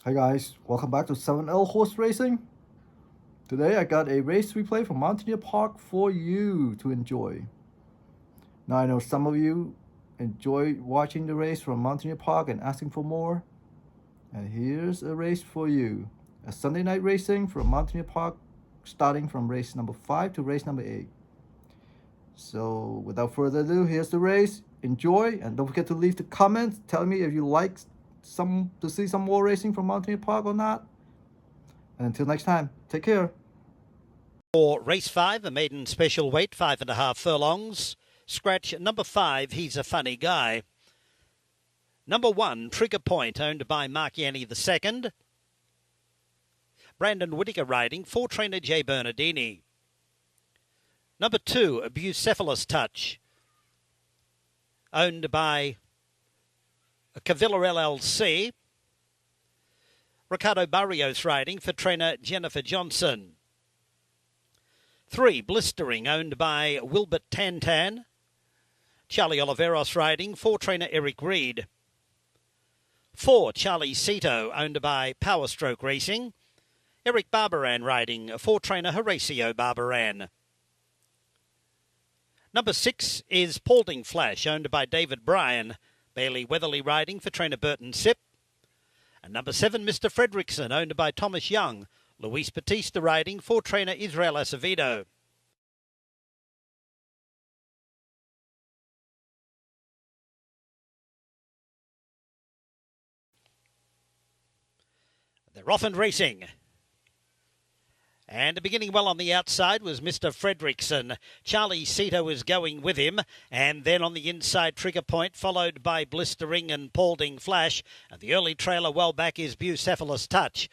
Hi guys, welcome back to 7L Horse Racing. Today I got a race replay from Mountaineer Park for you to enjoy. Now I know some of you enjoy watching the race from Mountaineer Park and asking for more. And here's a race for you. A Sunday night racing from Mountaineer Park starting from race number 5 to race number 8. So without further ado, here's the race. Enjoy and don't forget to leave the comments. Tell me if you like to see some more racing from Mountaineer Park or not. And until next time, take care. For race 5, a maiden special weight, 5.5 furlongs. Scratch number 5, He's a Funny Guy. Number 1, Trigger Point, owned by Mark Yanni II. Brandon Whittaker riding for trainer Jay Bernardini. Number 2, Bucephalus Touch, owned by Cavilla LLC. Ricardo Barrios riding for trainer Jennifer Johnson. 3, Blistering, owned by Wilbert Tantan. Charlie Oliveros riding for trainer Eric Reed. 4, Charlie Cito, owned by Power Stroke Racing. Eric Barbaran riding for trainer Horacio Barbaran. Number 6 is Paulding Flash, owned by David Bryan. Bailey Weatherly riding for trainer Burton Sipp. And number 7, Mr. Fredrickson, owned by Thomas Young. Luis Batista riding for trainer Israel Acevedo. They're off and racing. And beginning well on the outside was Mr. Fredrickson. Charlie Cito is going with him. And then on the inside, Trigger Point, followed by Blistering and Paulding Flash. And the early trailer well back is Bucephalus Touch.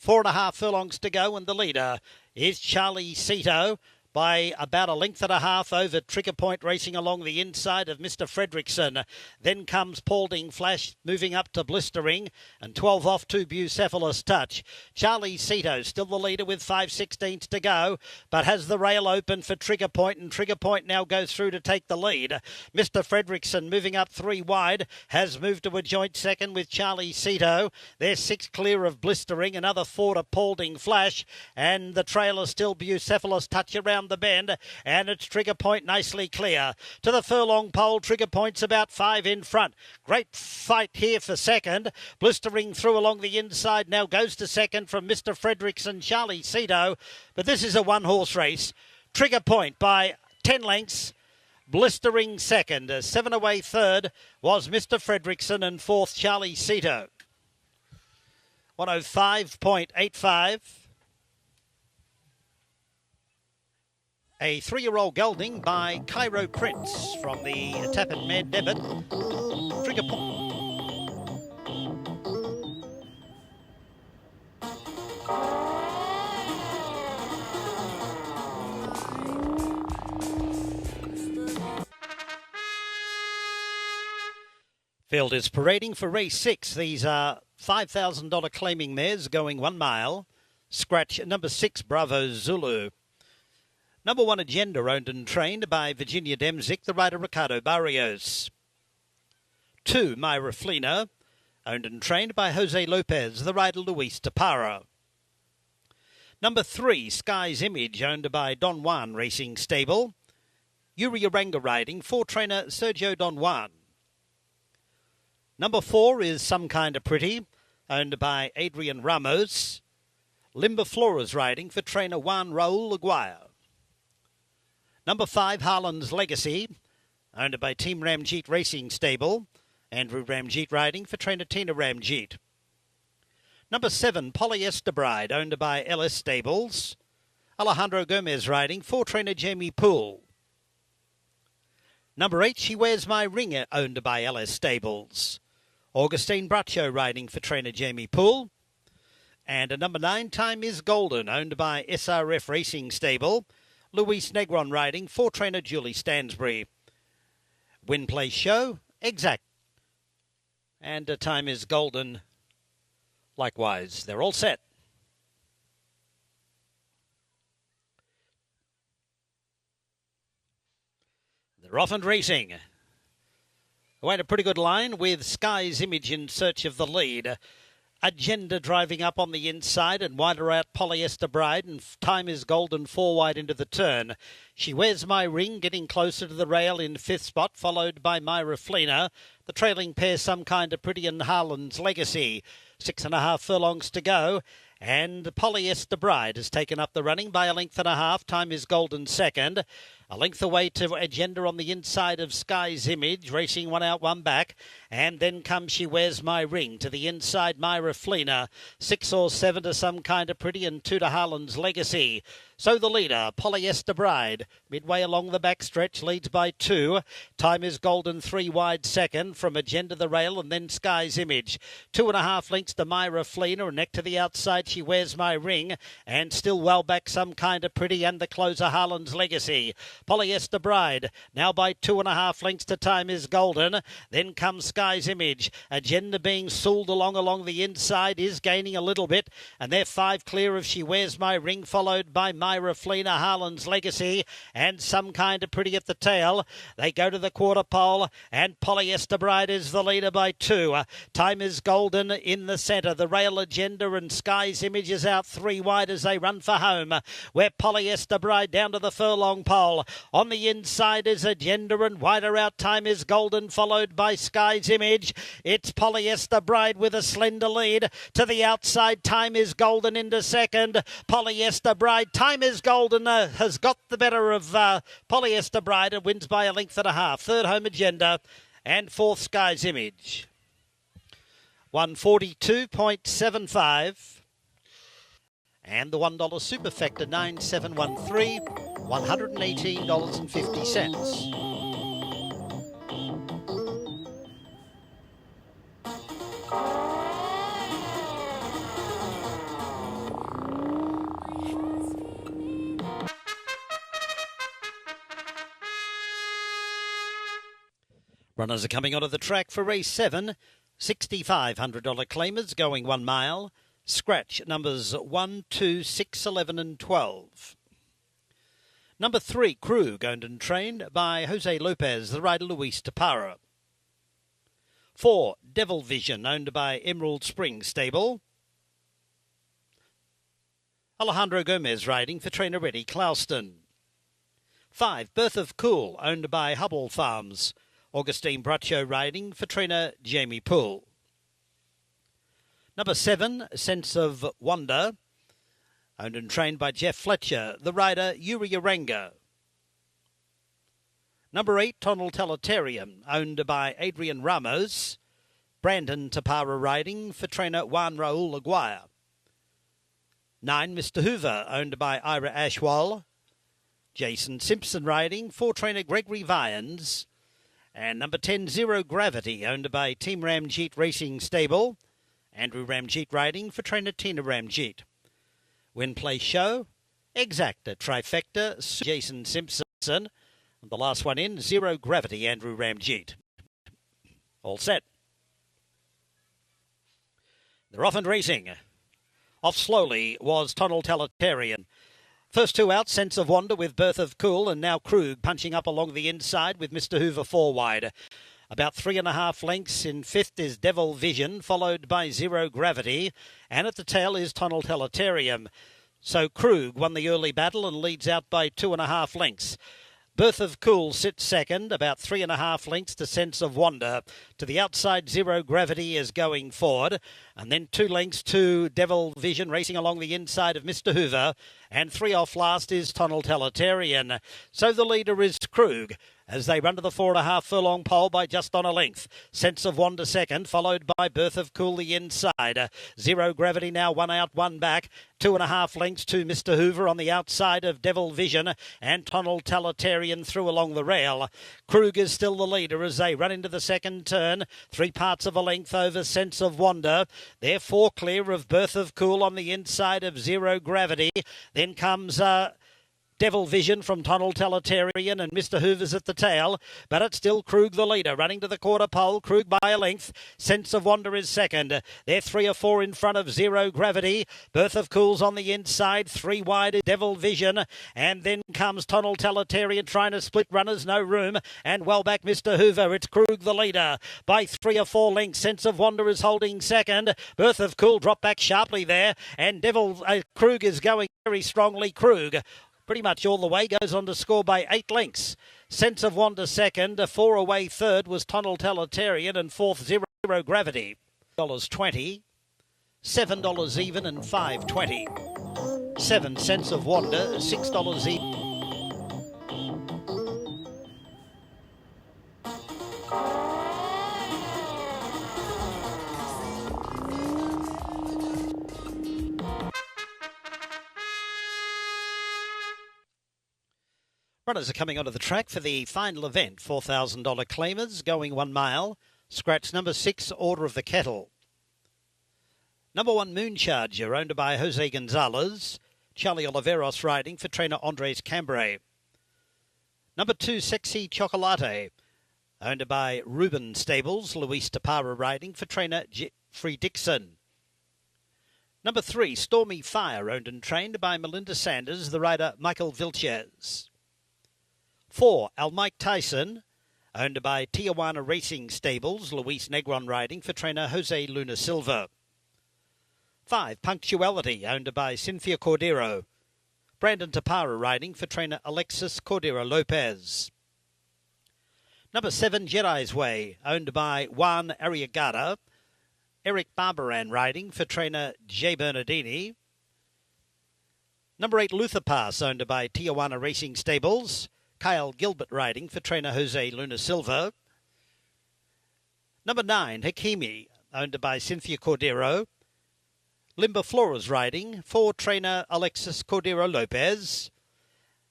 4.5 furlongs to go, and the leader is Charlie Cito by about a length and a half over Trigger Point, racing along the inside of Mr. Fredrickson. Then comes Paulding Flash, moving up to Blistering, and 12 off to Bucephalus Touch. Charlie Cito still the leader with 5/16 to go, but has the rail open for Trigger Point, and Trigger Point now goes through to take the lead. Mr. Fredrickson moving up 3 wide, has moved to a joint second with Charlie Cito. There's 6 clear of Blistering, another 4 to Paulding Flash, and the trailer still Bucephalus Touch around the bend, and it's Trigger Point nicely clear. To the furlong pole, Trigger Point's about 5 in front. Great fight here for second. Blistering through along the inside, now goes to second from Mr. Fredrickson, Charlie Cito. But this is a one-horse race. Trigger Point by 10 lengths. Blistering second. 7 away third was Mr. Fredrickson, and fourth Charlie Cito. 105.85. A 3-year-old gelding by Cairo Prince from the Tappan Mad Debit. Trigger Point. Field is parading for race 6. These are $5,000 claiming mares going 1 mile. Scratch number 6, Bravo Zulu. Number 1, Agenda, owned and trained by Virginia Demzik, the rider Ricardo Barrios. 2, Myra Flina, owned and trained by Jose Lopez, the rider Luis Tapara. Number 3, Sky's Image, owned by Don Juan Racing Stable. Yuri Oranga riding for trainer Sergio Don Juan. Number 4 is Some Kind of Pretty, owned by Adrian Ramos. Limber Flora's riding for trainer Juan Raul Aguirre. Number 5, Harlan's Legacy, owned by Team Ramjeet Racing Stable. Andrew Ramjeet riding for trainer Tina Ramjeet. Number 7, Polyester Bride, owned by LS Stables. Alejandro Gomez riding for trainer Jamie Poole. Number 8, She Wears My Ring, owned by LS Stables. Augustine Bracho riding for trainer Jamie Poole. And a number 9, Time Is Golden, owned by SRF Racing Stable. Luis Negron riding for trainer Julie Stansbury. Win Place Show, Exact. And Time Is Golden, likewise. They're all set. They're off and racing. Away a pretty good line with Sky's Image in search of the lead. Agenda driving up on the inside and wider out Polyester Bride, and Time is Golden 4 wide into the turn. She Wears My Ring getting closer to the rail in 5th spot, followed by Myra Fleener. The trailing pair Some Kind of Pretty and Harlan's Legacy. 6.5 furlongs to go. And Polyester Bride has taken up the running by a length and a half. Time is Golden second. A length away to Agenda on the inside of Sky's Image, racing one out, one back. And then comes She Wears My Ring. To the inside, Myra Fleener. 6 or 7 to Some Kind of Pretty and 2 to Harlan's Legacy. So the leader, Polyester Bride, midway along the backstretch, leads by 2. Time is Golden 3 wide second from Agenda the Rail and then Sky's Image. 2.5 lengths to Myra Fleener, and neck to the outside, She Wears My Ring, and still well back Some Kind of Pretty and the closer Harlan's Legacy. Polyester Bride now by 2.5 lengths to Time is Golden. Then comes Sky's Image. Agenda being sooled along the inside is gaining a little bit, and they're 5 clear of She Wears My Ring, followed by Myra Fleener, Harlan's Legacy, and Some Kind of Pretty at the tail. They go to the quarter pole, and Polyester Bride is the leader by 2. Time is Golden in the centre. The Rail Agenda and Sky's Image is out 3 wide as they run for home, where Polyester Bride down to the furlong pole. On the inside is Agenda, and wider out Time is Golden, followed by Sky's Image. It's Polyester Bride with a slender lead. To the outside, Time is Golden into second. Polyester Bride, Time is Golden has got the better of Polyester Bride and wins by a length and a half. Third home Agenda and fourth Sky's Image. 142.75. And the $1 super factor 9713, $118.50. Runners are coming onto the track for race 7. $6,500 claimers going 1 mile. Scratch numbers 1, 2, 6, 11 and 12. Number 3, Krug, owned and trained by Jose Lopez, the rider Luis Tapara. 4, Devil Vision, owned by Emerald Springs Stable. Alejandro Gomez riding for trainer Eddie Clouston. 5, Birth of Cool, owned by Hubble Farms. Augustine Braccio riding for trainer Jamie Poole. Number 7, Sense of Wonder, owned and trained by Jeff Fletcher, the rider Yuri Uranga. Number 8, Tonal Totalitarian, owned by Adrian Ramos. Brandon Tapara riding for trainer Juan Raul Aguirre. 9, Mr. Hoover, owned by Ira Ashwell. Jason Simpson riding for trainer Gregory Vyans. And number 10, Zero Gravity, owned by Team Ramjeet Racing Stable. Andrew Ramjeet riding for trainer Tina Ramjeet. Win Play Show, Exacta, Trifecta, Jason Simpson. And the last one in, Zero Gravity, Andrew Ramjeet. All set. They're off and racing. Off slowly was Tonal Totalitarian. First 2 out, Sense of Wonder with Birth of Cool, and now Krug punching up along the inside with Mr. Hoover 4 wide. About 3.5 lengths in 5th is Devil Vision, followed by Zero Gravity, and at the tail is Tonal Totalitarian. So Krug won the early battle and leads out by 2.5 lengths. Birth of Cool sits second, about 3.5 lengths to Sense of Wonder. To the outside, Zero Gravity is going forward. And then 2 lengths to Devil Vision racing along the inside of Mr. Hoover. And 3 off last is Tonal Totalitarian. So the leader is Krug as they run to the 4.5 furlong pole by just on a length. Sense of Wonder second, followed by Birth of Cool the inside. Zero Gravity now 1 out, 1 back. 2.5 lengths to Mr. Hoover on the outside of Devil Vision, and Tonal Totalitarian through along the rail. Krug is still the leader as they run into the second turn. 3 parts of a length over Sense of Wonder. They're 4 clear of Birth of Cool on the inside of Zero Gravity. Then comes Devil Vision from Tonal Totalitarian and Mr. Hoover's at the tail, but it's still Krug the leader, running to the quarter pole. Krug by a length. Sense of Wonder is second. They're 3 or 4 in front of Zero Gravity. Birth of Cool's on the inside. 3 wide is Devil Vision, and then comes Tonal Totalitarian trying to split runners, no room, and well back Mr. Hoover. It's Krug the leader by 3 or 4 lengths. Sense of Wonder is holding second. Birth of Cool dropped back sharply there, and Krug is going very strongly. Krug pretty much all the way, goes on to score by 8 lengths. Sense of Wonder second, 4 away third was Tonal Totalitarian, and fourth Zero Gravity. $20, $7 even, and $5.20. 7 Sense of Wonder, $6 even. Runners are coming onto the track for the final event. $4,000 claimers going 1 mile. Scratch number 6, Order of the Kettle. Number 1, Mooncharger, owned by Jose Gonzalez. Charlie Oliveros riding for trainer Andres Cambrai. Number 2, Sexy Chocolate, owned by Ruben Stables. Luis Tapara riding for trainer Jeffrey Dixon. Number 3, Stormy Fire, owned and trained by Melinda Sanders, the rider Michael Vilches. 4, Mike Tyson, owned by Tijuana Racing Stables, Luis Negron riding for trainer Jose Luna Silva. 5, Punctuality, owned by Cynthia Cordero, Brandon Tapara riding for trainer Alexis Cordero Lopez. Number 7, Jedi's Way, owned by Juan Arriagada, Eric Barbaran riding for trainer Jay Bernardini. Number 8, Luther Pass, owned by Tijuana Racing Stables, Kyle Gilbert riding for trainer Jose Luna Silva. Number 9, Hakimi, owned by Cynthia Cordero. Limba Flores riding for trainer Alexis Cordero Lopez.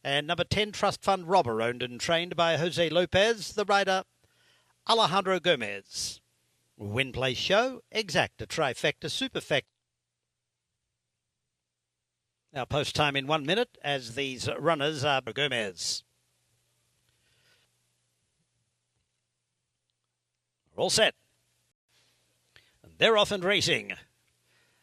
And number 10, Trust Fund Robber, owned and trained by Jose Lopez, the rider Alejandro Gomez. Win Place Show, Exacta, Trifecta, Superfecta. Now post time in 1 minute as these runners are Gomez. All set. And they're off and racing.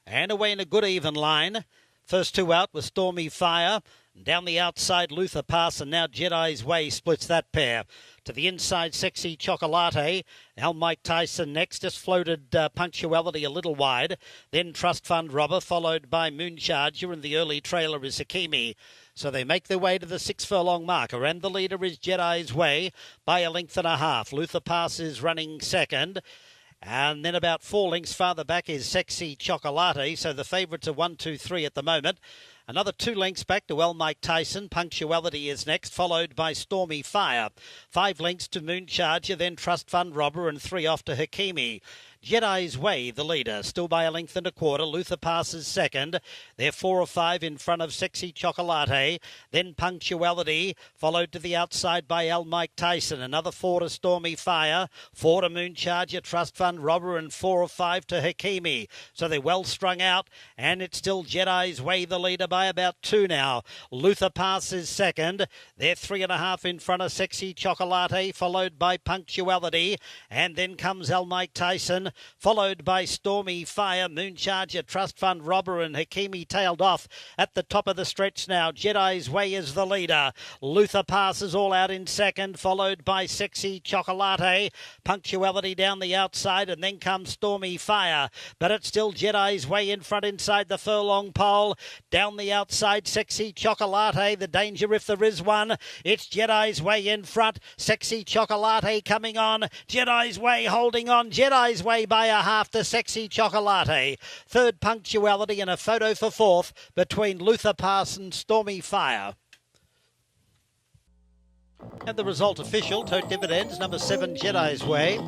And away in a good even line. First 2 out with Stormy Fire. Down the outside, Luther Pass, and now Jedi's Way splits that pair. To the inside, Sexy Chocolate. Now Mike Tyson next, just floated Punctuality a little wide. Then Trust Fund Robber, followed by Mooncharger, and the early trailer is Hakimi. So they make their way to the 6 furlong marker, and the leader is Jedi's Way by a length and a half. Luther Pass is running second. And then about 4 lengths farther back is Sexy Chocolate. So the favourites are 1, 2, 3 at the moment. Another 2 lengths back to Mike Tyson. Punctuality is next, followed by Stormy Fire. 5 lengths to Mooncharger, then Trust Fund Robber, and 3 off to Hakimi. Jedi's Way, the leader, still by a length and a quarter. Luther passes second. They're 4 or 5 in front of Sexy Chocolate. Then Punctuality, followed to the outside by Mike Tyson. Another 4 to Stormy Fire. 4 to Mooncharger, Trust Fund Robber, and 4 or 5 to Hakimi. So they're well strung out, and it's still Jedi's Way, the leader, by about 2 now. Luther passes second. They're 3.5 in front of Sexy Chocolate, followed by Punctuality. And then comes Mike Tyson, followed by Stormy Fire. Mooncharger, Trust Fund Robber, and Hakimi tailed off at the top of the stretch now. Jedi's Way is the leader. Luther passes all out in second, followed by Sexy Chocolate. Punctuality down the outside, and then comes Stormy Fire. But it's still Jedi's Way in front inside the furlong pole. Down the outside, Sexy Chocolate, the danger if there is one. It's Jedi's Way in front. Sexy Chocolate coming on. Jedi's Way holding on. Jedi's Way by a half to Sexy Chocolate. Third, Punctuality, and a photo for fourth between Luther Pass and Stormy Fire. And the result official, tote dividends, number 7, Jedi's Way.